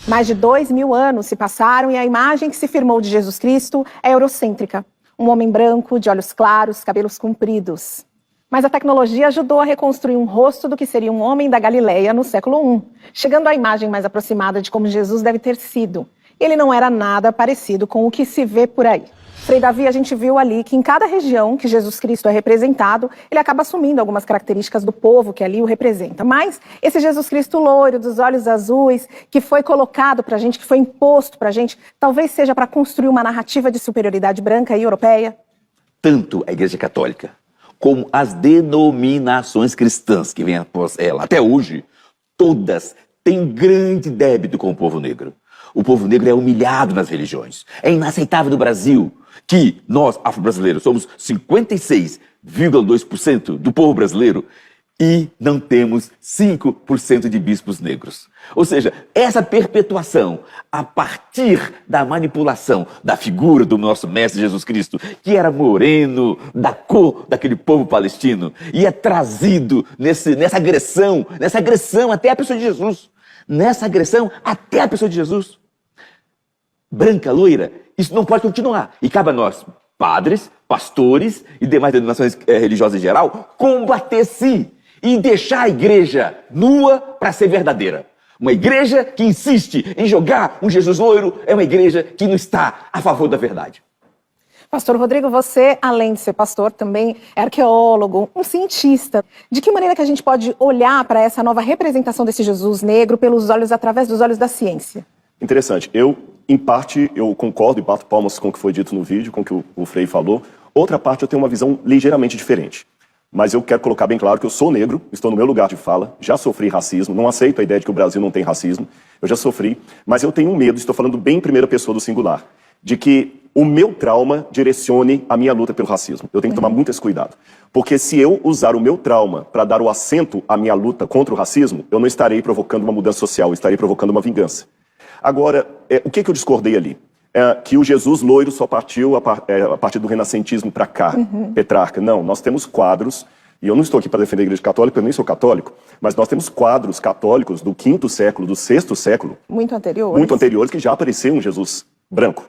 Mais de 2000 anos se passaram e a imagem que se firmou de Jesus Cristo é eurocêntrica. Um homem branco, de olhos claros, cabelos compridos. Mas a tecnologia ajudou a reconstruir um rosto do que seria um homem da Galileia no século I, chegando à imagem mais aproximada de como Jesus deve ter sido. Ele não era nada parecido com o que se vê por aí. Frei Davi, a gente viu ali que em cada região que Jesus Cristo é representado, ele acaba assumindo algumas características do povo que ali o representa. Mas esse Jesus Cristo loiro, dos olhos azuis, que foi colocado pra gente, que foi imposto pra gente, talvez seja para construir uma narrativa de superioridade branca e europeia? Tanto a Igreja Católica como as denominações cristãs que vêm após ela, até hoje, todas têm um grande débito com o povo negro. O povo negro é humilhado nas religiões. É inaceitável no Brasil que nós, afro-brasileiros, somos 56,2% do povo brasileiro e não temos 5% de bispos negros. Ou seja, essa perpetuação a partir da manipulação da figura do nosso mestre Jesus Cristo, que era moreno, da cor daquele povo palestino, e é trazido nessa agressão até a pessoa de Jesus. Nessa agressão até a pessoa de Jesus. Branca, loira, isso não pode continuar. E cabe a nós, padres, pastores e demais denominações religiosas em geral, combater-se e deixar a igreja nua para ser verdadeira. Uma igreja que insiste em jogar um Jesus loiro é uma igreja que não está a favor da verdade. Pastor Rodrigo, você, além de ser pastor, também é arqueólogo, um cientista. De que maneira que a gente pode olhar para essa nova representação desse Jesus negro através dos olhos da ciência? Interessante. Em parte, eu concordo e bato palmas com o que foi dito no vídeo, com o que o Frei falou. Outra parte, eu tenho uma visão ligeiramente diferente. Mas eu quero colocar bem claro que eu sou negro, estou no meu lugar de fala, já sofri racismo, não aceito a ideia de que o Brasil não tem racismo, eu já sofri, mas eu tenho um medo, estou falando bem em primeira pessoa do singular, de que o meu trauma direcione a minha luta pelo racismo. Eu tenho que tomar muito esse cuidado. Porque se eu usar o meu trauma para dar o assento à minha luta contra o racismo, eu não estarei provocando uma mudança social, eu estarei provocando uma vingança. Agora, o que eu discordei ali? Que o Jesus loiro só partiu a partir do renascentismo para cá, Petrarca. Não, nós temos quadros, e eu não estou aqui para defender a Igreja Católica, eu nem sou católico, mas nós temos quadros católicos do V século, do VI século. Muito anteriores, que já apareceu um Jesus branco.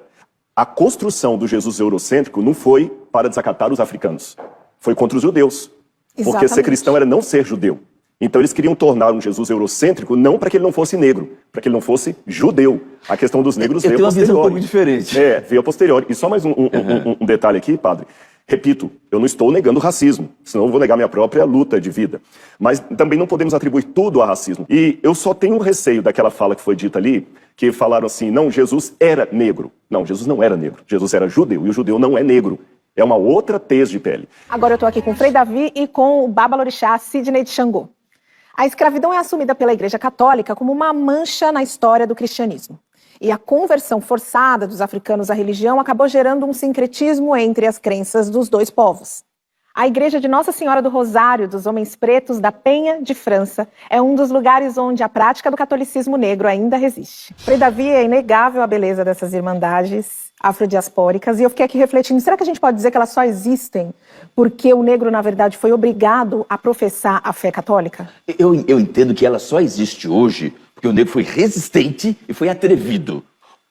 A construção do Jesus eurocêntrico não foi para desacatar os africanos, foi contra os judeus. Exatamente. Porque ser cristão era não ser judeu. Então eles queriam tornar um Jesus eurocêntrico não para que ele não fosse negro, para que ele não fosse judeu. A questão dos negros veio a posteriori. Eu tenho uma visão um pouco diferente. Veio a posteriori. E só mais um detalhe aqui, padre. Repito, eu não estou negando o racismo, senão eu vou negar minha própria luta de vida. Mas também não podemos atribuir tudo a racismo. E eu só tenho um receio daquela fala que foi dita ali, que falaram assim, não, Jesus era negro. Não, Jesus não era negro. Jesus era judeu, e o judeu não é negro. É uma outra tez de pele. Agora eu estou aqui com o Frei Davi e com o Babalorixá Sidney de Xangô. A escravidão é assumida pela Igreja Católica como uma mancha na história do cristianismo. E a conversão forçada dos africanos à religião acabou gerando um sincretismo entre as crenças dos dois povos. A Igreja de Nossa Senhora do Rosário dos Homens Pretos da Penha de França é um dos lugares onde a prática do catolicismo negro ainda resiste. Frei Davi, é inegável a beleza dessas irmandades afrodiaspóricas, e eu fiquei aqui refletindo, será que a gente pode dizer que elas só existem porque o negro, na verdade, foi obrigado a professar a fé católica? Eu entendo que ela só existe hoje porque o negro foi resistente e foi atrevido,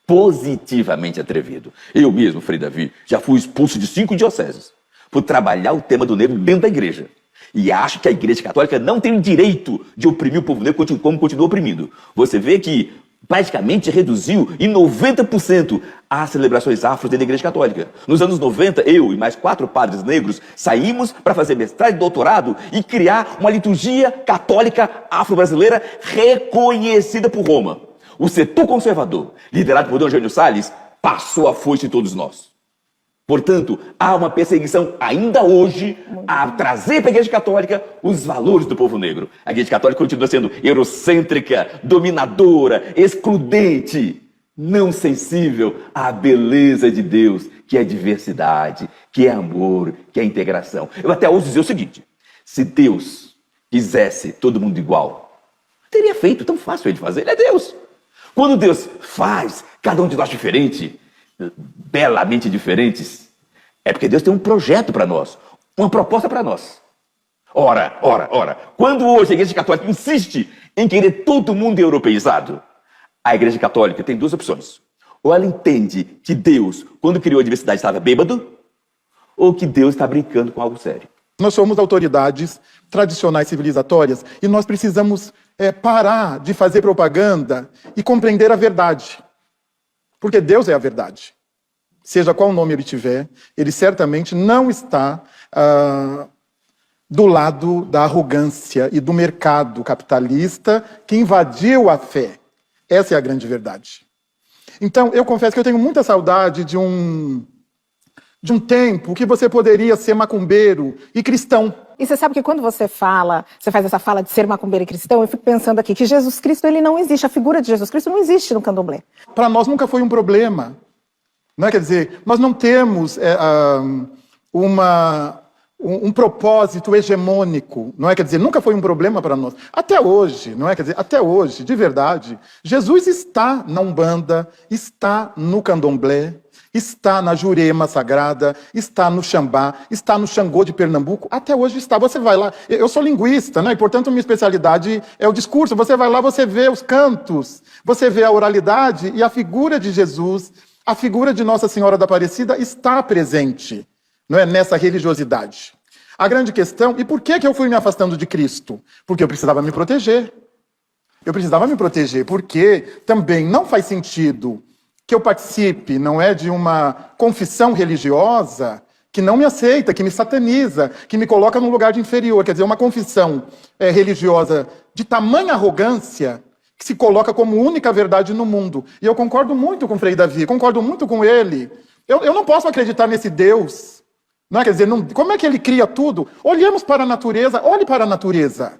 positivamente atrevido. Eu mesmo, Frei Davi, já fui expulso de 5 dioceses por trabalhar o tema do negro dentro da igreja. E acho que a Igreja Católica não tem o direito de oprimir o povo negro como continua oprimindo. Você vê que praticamente reduziu em 90% as celebrações afro dentro da Igreja Católica. Nos anos 90, eu e mais 4 padres negros saímos para fazer mestrado e doutorado e criar uma liturgia católica afro-brasileira reconhecida por Roma. O setor conservador, liderado por Dom Eugênio Salles, passou a foice de todos nós. Portanto, há uma perseguição ainda hoje a trazer para a Igreja Católica os valores do povo negro. A Igreja Católica continua sendo eurocêntrica, dominadora, excludente, não sensível à beleza de Deus, que é diversidade, que é amor, que é integração. Eu até ouso dizer o seguinte, se Deus quisesse todo mundo igual, teria feito, tão fácil ele fazer, ele é Deus. Quando Deus faz cada um de nós diferente, belamente diferentes, é porque Deus tem um projeto para nós, uma proposta para nós. Ora, quando hoje a Igreja Católica insiste em querer todo mundo europeizado, A Igreja Católica tem duas opções. Ou ela entende que Deus, quando criou a diversidade, estava bêbado, ou que Deus está brincando com algo sério. Nós somos autoridades tradicionais civilizatórias e nós precisamos parar de fazer propaganda e compreender a verdade. Porque Deus é a verdade. Seja qual nome ele tiver, ele certamente não está do lado da arrogância e do mercado capitalista que invadiu a fé. Essa é a grande verdade. Então, eu confesso que eu tenho muita saudade de um tempo que você poderia ser macumbeiro e cristão. E você sabe que quando você faz essa fala de ser macumbeiro e cristão, eu fico pensando aqui que Jesus Cristo, ele não existe, a figura de Jesus Cristo não existe no candomblé. Para nós nunca foi um problema. Não é? Quer dizer, nós não temos um propósito hegemônico, não é? Quer dizer, nunca foi um problema para nós. Até hoje, não é? Quer dizer, até hoje, de verdade, Jesus está na Umbanda, está no Candomblé, está na Jurema Sagrada, está no Xambá, está no Xangô de Pernambuco, até hoje está. Você vai lá, eu sou linguista, né? E portanto minha especialidade é o discurso. Você vai lá, você vê os cantos, você vê a oralidade e a figura de Jesus, a figura de Nossa Senhora da Aparecida está presente, não é, nessa religiosidade. A grande questão, e por que eu fui me afastando de Cristo? Porque eu precisava me proteger. Eu precisava me proteger, porque também não faz sentido que eu participe, não é, de uma confissão religiosa que não me aceita, que me sataniza, que me coloca num lugar de inferior. Quer dizer, uma confissão religiosa de tamanha arrogância que se coloca como única verdade no mundo. E eu concordo muito com o Frei Davi, concordo muito com ele. Eu não posso acreditar nesse Deus. Não é? Quer dizer, como é que ele cria tudo? Olhemos para a natureza, olhe para a natureza.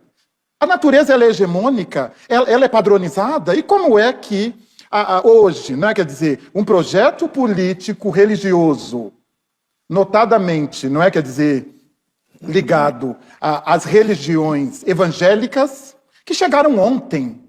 A natureza ela é hegemônica, ela é padronizada. E como é que hoje, não é? Quer dizer, um projeto político religioso, notadamente, não é? Quer dizer, ligado às religiões evangélicas, que chegaram ontem.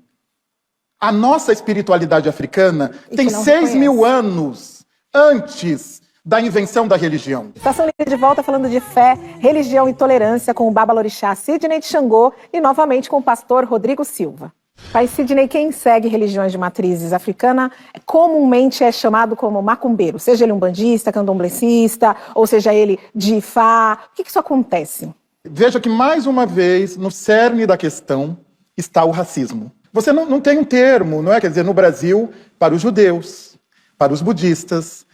A nossa espiritualidade africana tem 6.000 anos antes da invenção da religião. Estação Livre de volta falando de fé, religião e tolerância com o Babalorixá Sidney de Xangô e novamente com o pastor Rodrigo Silva. Pai Sidney, quem segue religiões de matrizes africana comumente é chamado como macumbeiro, seja ele um bandista, candomblecista, ou seja ele de Ifá. O que isso acontece? Veja que mais uma vez no cerne da questão está o racismo. Você não tem um termo, não é? Quer dizer, no Brasil, para os judeus, para os budistas,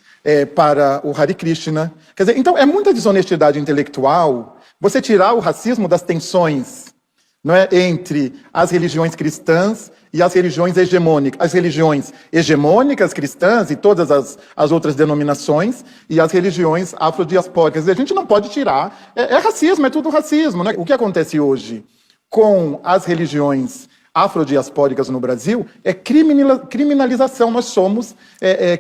para o Hare Krishna. Quer dizer, então é muita desonestidade intelectual você tirar o racismo das tensões, não é, entre as religiões cristãs e as religiões hegemônicas. As religiões hegemônicas cristãs e todas as outras denominações e as religiões afrodiaspóricas. A gente não pode tirar. É racismo, é tudo racismo. Né? O que acontece hoje com as religiões afrodiaspóricas no Brasil é criminalização. Nós somos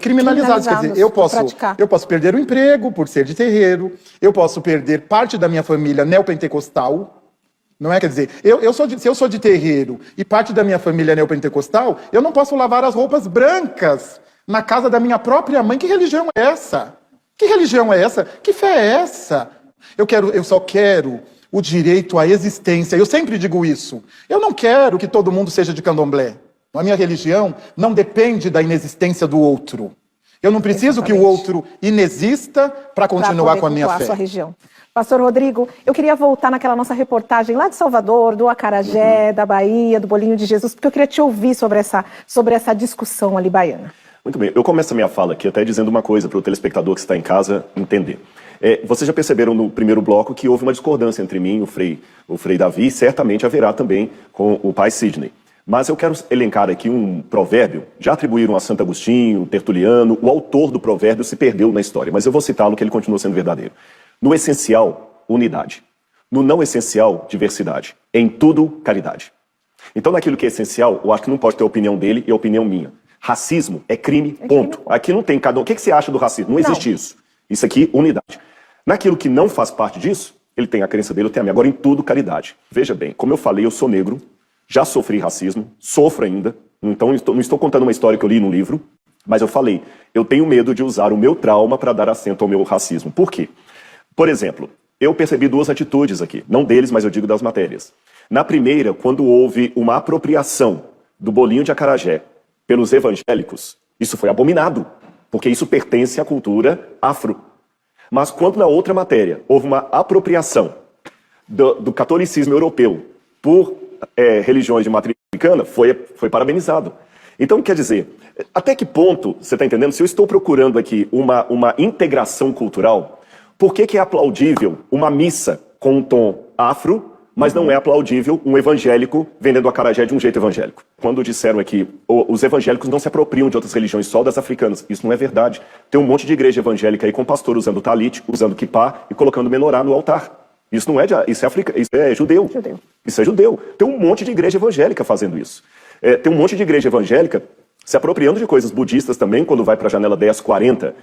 criminalizados. Quer dizer, eu posso perder o emprego por ser de terreiro, eu posso perder parte da minha família neopentecostal, não é? Quer dizer, se eu sou de terreiro e parte da minha família é neopentecostal, eu não posso lavar as roupas brancas na casa da minha própria mãe. Que religião é essa? Que religião é essa? Que fé é essa? Eu só quero o direito à existência. Eu sempre digo isso. Eu não quero que todo mundo seja de candomblé. A minha religião não depende da inexistência do outro. Eu não preciso que o outro inexista para continuar com a minha fé. Sua região. Pastor Rodrigo, eu queria voltar naquela nossa reportagem lá de Salvador, do acarajé, da Bahia, do bolinho de Jesus, porque eu queria te ouvir sobre essa discussão ali baiana. Muito bem. Eu começo a minha fala aqui até dizendo uma coisa para o telespectador que está em casa entender. Vocês já perceberam no primeiro bloco que houve uma discordância entre mim e o Frei Davi, e certamente haverá também com o pai Sidney. Mas eu quero elencar aqui um provérbio, já atribuíram a Santo Agostinho, Tertuliano, o autor do provérbio se perdeu na história, mas eu vou citá-lo que ele continua sendo verdadeiro. No essencial, unidade. No não essencial, diversidade. Em tudo, caridade. Então, naquilo que é essencial, eu acho que não pode ter a opinião dele e a opinião minha. Racismo é crime, ponto. Aqui não tem cada um. O que você acha do racismo? Não existe isso. Isso aqui, unidade. Naquilo que não faz parte disso, ele tem a crença dele, eu tenho a minha. Agora, em tudo, caridade. Veja bem, como eu falei, eu sou negro, já sofri racismo, sofro ainda. Então, não estou contando uma história que eu li no livro, mas eu falei, eu tenho medo de usar o meu trauma para dar assento ao meu racismo. Por quê? Por exemplo, eu percebi duas atitudes aqui, não deles, mas eu digo das matérias. Na primeira, quando houve uma apropriação do bolinho de acarajé pelos evangélicos, isso foi abominado, porque isso pertence à cultura afro. Mas quando na outra matéria houve uma apropriação do catolicismo europeu por religiões de matriz africana, foi parabenizado. Então, quer dizer, até que ponto, você está entendendo? Se eu estou procurando aqui uma integração cultural, por que é aplaudível uma missa com um tom afro, mas não é aplaudível um evangélico vendendo acarajé de um jeito evangélico? Quando disseram aqui, os evangélicos não se apropriam de outras religiões, só das africanas. Isso não é verdade. Tem um monte de igreja evangélica aí com pastor usando talit, usando kippah e colocando menorá no altar. Isso não é isso é judeu. Isso é judeu. Tem um monte de igreja evangélica fazendo isso. Tem um monte de igreja evangélica se apropriando de coisas budistas também, quando vai para a janela 1040.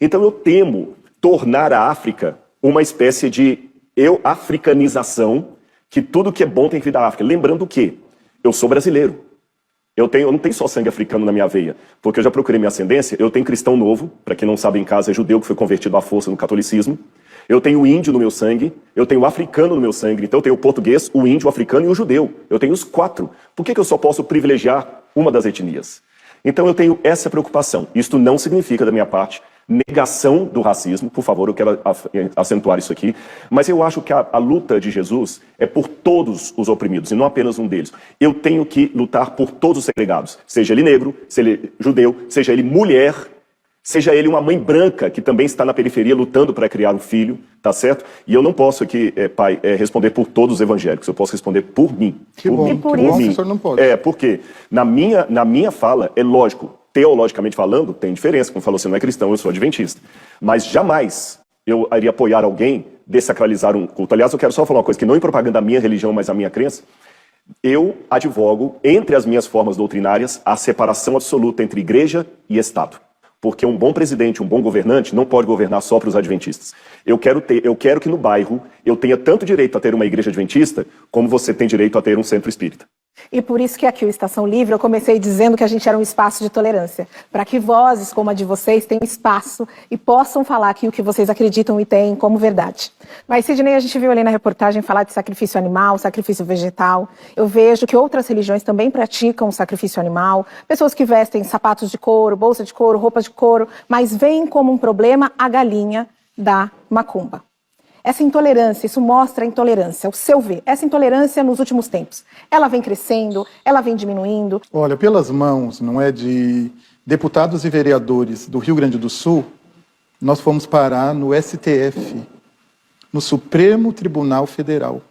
Então eu temo tornar a África uma espécie de africanização, que tudo que é bom tem que vir da África. Lembrando que eu sou brasileiro. Eu não tenho só sangue africano na minha veia, porque eu já procurei minha ascendência. Eu tenho cristão novo, para quem não sabe em casa, é judeu que foi convertido à força no catolicismo. Eu tenho índio no meu sangue, eu tenho africano no meu sangue, então eu tenho o português, o índio, o africano e o judeu. Eu tenho os 4. Por que eu só posso privilegiar uma das etnias? Então eu tenho essa preocupação. Isto não significa, da minha parte, negação do racismo. Por favor, eu quero acentuar isso aqui. Mas eu acho que a luta de Jesus é por todos os oprimidos, e não apenas um deles. Eu tenho que lutar por todos os segregados. Seja ele negro, seja ele judeu, seja ele mulher, seja ele uma mãe branca que também está na periferia lutando para criar um filho, tá certo? E eu não posso aqui, pai, responder por todos os evangélicos, eu posso responder por mim. Que bom, e por isso o senhor não pode. Porque na minha fala, é lógico, teologicamente falando, tem diferença, como falou, você não é cristão, eu sou adventista. Mas jamais eu iria apoiar alguém, desacralizar um culto. Aliás, eu quero só falar uma coisa, que não em propaganda da minha religião, mas a minha crença. Eu advogo, entre as minhas formas doutrinárias, a separação absoluta entre igreja e Estado. Porque um bom presidente, um bom governante, não pode governar só para os adventistas. Eu quero que no bairro eu tenha tanto direito a ter uma igreja adventista, como você tem direito a ter um centro espírita. E por isso que aqui o Estação Livre eu comecei dizendo que a gente era um espaço de tolerância, para que vozes como a de vocês tenham espaço e possam falar aqui o que vocês acreditam e têm como verdade. Mas, Sidney, a gente viu ali na reportagem falar de sacrifício animal, sacrifício vegetal. Eu vejo que outras religiões também praticam o sacrifício animal, pessoas que vestem sapatos de couro, bolsa de couro, roupas de couro, mas veem como um problema a galinha da macumba. Essa intolerância, isso mostra a intolerância, o seu ver. Essa intolerância nos últimos tempos, ela vem crescendo, ela vem diminuindo? Olha, pelas mãos, não é, de deputados e vereadores do Rio Grande do Sul, nós fomos parar no STF, no Supremo Tribunal Federal.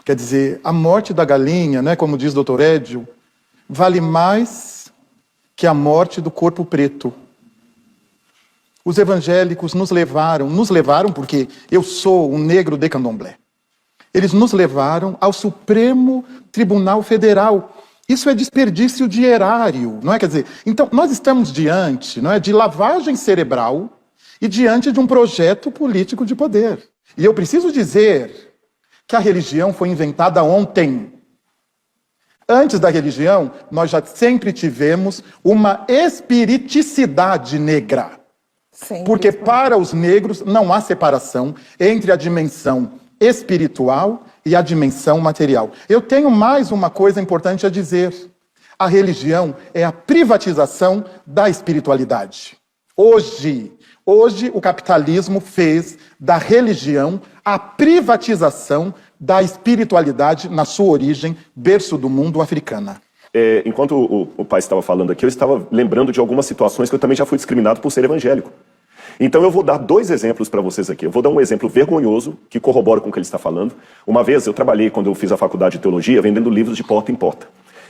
Quer dizer, a morte da galinha, né, como diz o doutor Edio, vale mais que a morte do corpo preto. Os evangélicos nos levaram porque eu sou um negro de candomblé. Eles nos levaram ao Supremo Tribunal Federal. Isso é desperdício de erário, não é? Quer dizer, então nós estamos diante, não é, de lavagem cerebral e diante de um projeto político de poder. E eu preciso dizer que a religião foi inventada ontem. Antes da religião, nós já sempre tivemos uma espiriticidade negra. Porque para os negros não há separação entre a dimensão espiritual e a dimensão material. Eu tenho mais uma coisa importante a dizer. A religião é a privatização da espiritualidade. Hoje o capitalismo fez da religião a privatização da espiritualidade na sua origem, berço do mundo, africana. Enquanto o pai estava falando aqui, eu estava lembrando de algumas situações que eu também já fui discriminado por ser evangélico. Então eu vou dar 2 exemplos para vocês aqui. Eu vou dar um exemplo vergonhoso, que corrobora com o que ele está falando. Uma vez eu trabalhei, quando eu fiz a faculdade de teologia, vendendo livros de porta em porta.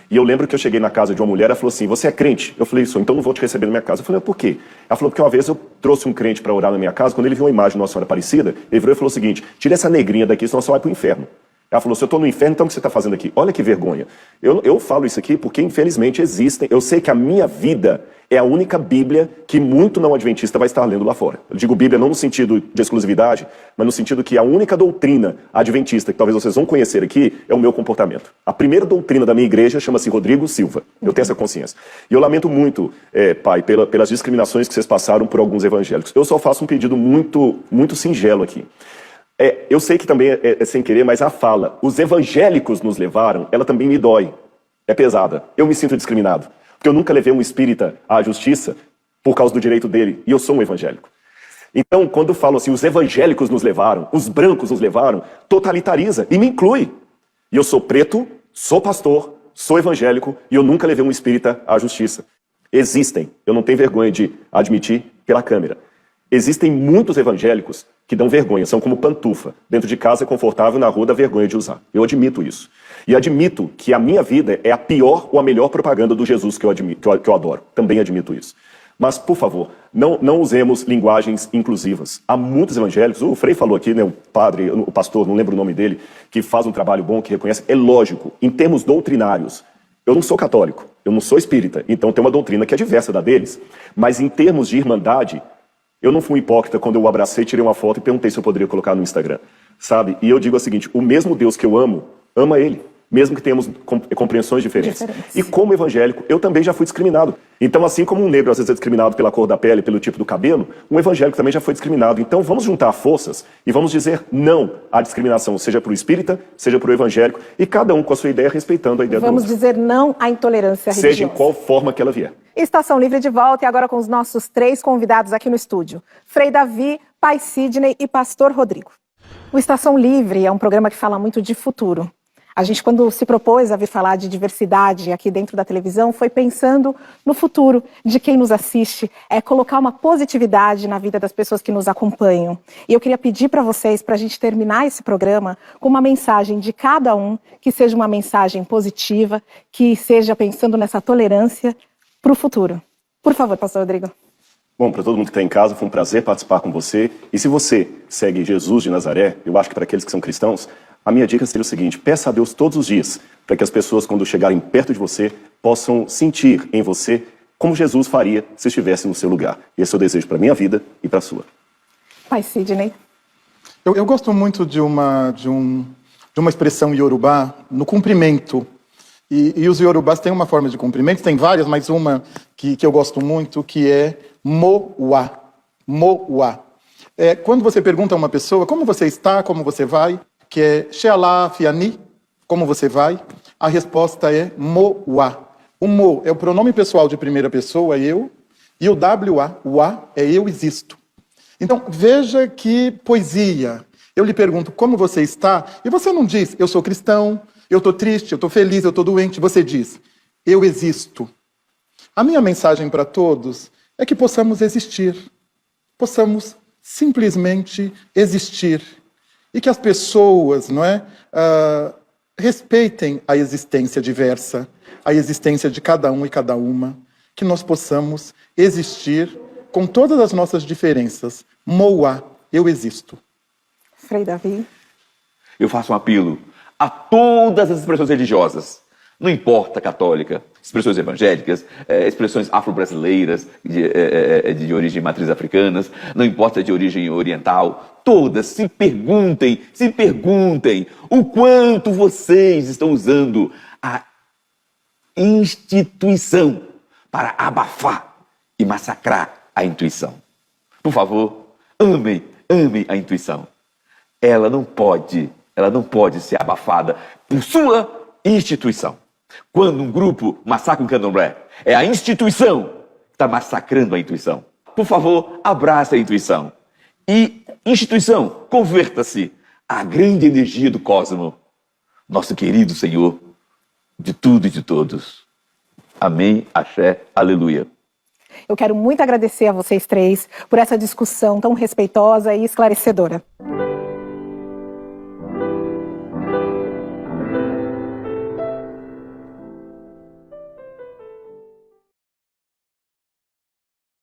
E eu lembro que eu cheguei na casa de uma mulher, ela falou assim, você é crente? Eu falei, sou, então não vou te receber na minha casa. Eu falei, por quê? Ela falou, porque uma vez eu trouxe um crente para orar na minha casa, quando ele viu uma imagem de Nossa Senhora Aparecida, ele virou e falou o seguinte, tira essa negrinha daqui, senão você vai para o inferno. Ela falou, se eu estou no inferno, então o que você está fazendo aqui? Olha que vergonha. Eu falo isso aqui porque, infelizmente, existem... Eu sei que a minha vida é a única Bíblia que muito não adventista vai estar lendo lá fora. Eu digo Bíblia não no sentido de exclusividade, mas no sentido que a única doutrina adventista que talvez vocês vão conhecer aqui é o meu comportamento. A primeira doutrina da minha igreja chama-se Rodrigo Silva. Eu tenho essa consciência. E eu lamento muito, pai, pelas discriminações que vocês passaram por alguns evangélicos. Eu só faço um pedido muito, muito singelo aqui. Eu sei que também é sem querer, mas a fala, os evangélicos nos levaram, ela também me dói. É pesada. Eu me sinto discriminado. Porque eu nunca levei um espírita à justiça por causa do direito dele, e eu sou um evangélico. Então, quando falam assim, os evangélicos nos levaram, os brancos nos levaram, totalitariza e me inclui. E eu sou preto, sou pastor, sou evangélico e eu nunca levei um espírita à justiça. Existem, eu não tenho vergonha de admitir pela câmera, existem muitos evangélicos que dão vergonha, são como pantufa. Dentro de casa é confortável, na rua dá vergonha de usar. Eu admito isso. E admito que a minha vida é a pior ou a melhor propaganda do Jesus que eu adoro. Também admito isso. Mas, por favor, não usemos linguagens inclusivas. Há muitos evangélicos, o Frei falou aqui, né, o pastor, não lembro o nome dele, que faz um trabalho bom, que reconhece. É lógico, em termos doutrinários, eu não sou católico, eu não sou espírita, então tem uma doutrina que é diversa da deles. Mas em termos de irmandade, eu não fui um hipócrita quando eu o abracei, tirei uma foto e perguntei se eu poderia colocar no Instagram. Sabe? E eu digo o seguinte, o mesmo Deus que eu amo, ama ele. Mesmo que tenhamos compreensões diferentes. E como evangélico, eu também já fui discriminado. Então, assim como um negro às vezes é discriminado pela cor da pele, pelo tipo do cabelo, um evangélico também já foi discriminado. Então, vamos juntar forças e vamos dizer não à discriminação, seja para o espírita, seja para o evangélico, e cada um com a sua ideia, respeitando a ideia do outro. Vamos dizer não à intolerância religiosa. Seja em qual forma que ela vier. Estação Livre de volta e agora com os nossos 3 convidados aqui no estúdio. Frei Davi, Pai Sidney e Pastor Rodrigo. O Estação Livre é um programa que fala muito de futuro. A gente, quando se propôs a vir falar de diversidade aqui dentro da televisão, foi pensando no futuro de quem nos assiste, colocar uma positividade na vida das pessoas que nos acompanham. E eu queria pedir para vocês, para a gente terminar esse programa, com uma mensagem de cada um, que seja uma mensagem positiva, que seja pensando nessa tolerância para o futuro. Por favor, Pastor Rodrigo. Bom, para todo mundo que está em casa, foi um prazer participar com você. E se você segue Jesus de Nazaré, eu acho que para aqueles que são cristãos, a minha dica seria o seguinte, peça a Deus todos os dias, para que as pessoas, quando chegarem perto de você, possam sentir em você como Jesus faria se estivesse no seu lugar. Esse é o desejo para a minha vida e para a sua. Pai Sidney. Eu gosto muito de uma expressão iorubá no cumprimento. E os iorubás têm uma forma de cumprimento, tem várias, mas uma que eu gosto muito, que é moa. Moa. Quando você pergunta a uma pessoa, como você está, como você vai, que é Shealá Fiani, como você vai, a resposta é moa. O mo é o pronome pessoal de primeira pessoa, eu, e o wa, o a, é eu existo. Então, veja que poesia. Eu lhe pergunto, como você está? E você não diz, eu sou cristão, eu estou triste, eu estou feliz, eu estou doente. Você diz, eu existo. A minha mensagem para todos é que possamos existir. Possamos simplesmente existir. E que as pessoas, respeitem a existência diversa, a existência de cada um e cada uma. Que nós possamos existir com todas as nossas diferenças. Moa, eu existo. Frei Davi. Eu faço um apelo a todas as expressões religiosas, não importa católica, expressões evangélicas, expressões afro-brasileiras, de origem matriz africanas, não importa de origem oriental, todas se perguntem o quanto vocês estão usando a instituição para abafar e massacrar a intuição. Por favor, amem a intuição. Ela não pode ser abafada por sua instituição. Quando um grupo massacra um candomblé, é a instituição que está massacrando a intuição. Por favor, abrace a intuição. E, instituição, converta-se à grande energia do cosmos, nosso querido Senhor, de tudo e de todos. Amém, axé, aleluia. Eu quero muito agradecer a vocês 3 por essa discussão tão respeitosa e esclarecedora.